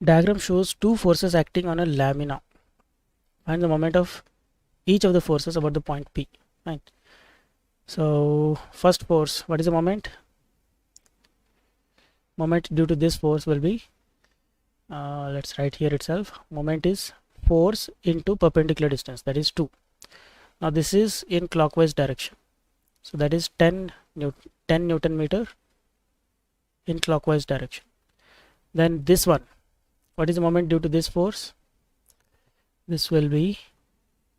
Diagram shows two forces acting on a lamina. Find the moment of each of the forces about the point P. Right. So first force, what is the moment? Moment due to this force will be, let's write here itself. Moment is force into perpendicular distance, that is 2. Now this is in clockwise direction, so that is 10 Newton meter in clockwise direction. Then this one, what is the moment due to this force? This will be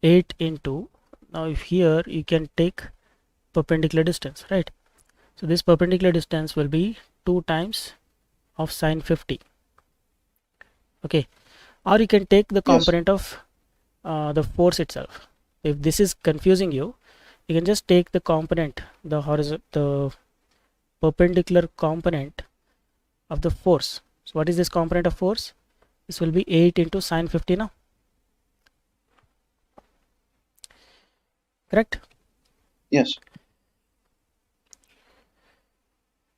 8 into, now if here you can take perpendicular distance, right? So this perpendicular distance will be 2 times of sine 50. Okay, or you can take the component of the force itself. If this is confusing you, you can just take the component, the perpendicular component of the force. So what is this component of force? This will be 8 into sine 50 now. Correct? Yes.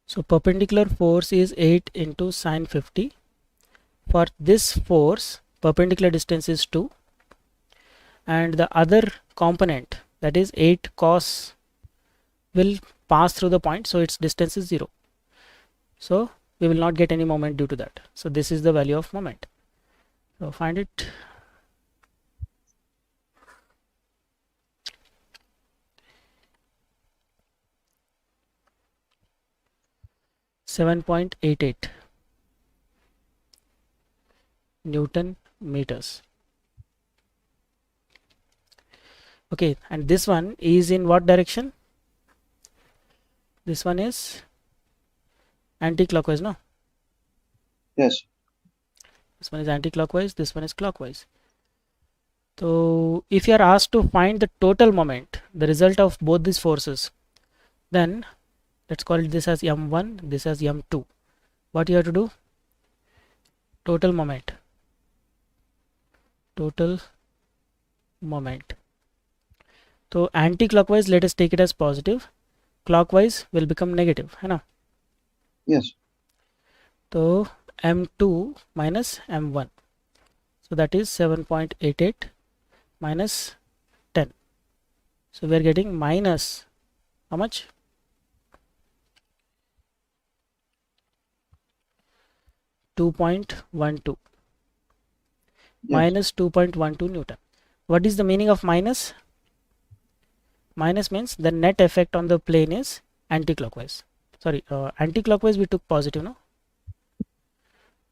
So perpendicular force is 8 into sine 50. For this force, perpendicular distance is 2, and the other component, that is 8 cos, will pass through the point, so its distance is 0. So we will not get any moment due to that. So this is the value of moment. So find it. .88 Newton meters. Okay, and this one is in what direction? This one is anti-clockwise, no? Yes. This one is anti-clockwise, this one is clockwise. So if you are asked to find the total moment, the result of both these forces, then let's call it this as m1, this as m2. What you have to do? Total moment. Total moment. So anti-clockwise, let us take it as positive. Clockwise will become negative, है ना? Yes. So m2 minus m1. So that is 7.88 minus 10. So we are getting minus how much? 2.12. Yes. Minus 2.12 Newton. What is the meaning of minus? Minus means the net effect on the plane is anti-clockwise. Sorry, anti-clockwise we took positive, no?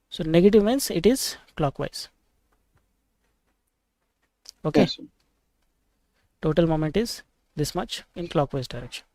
So negative means it is clockwise. Okay. Yes. Total moment is this much in clockwise direction.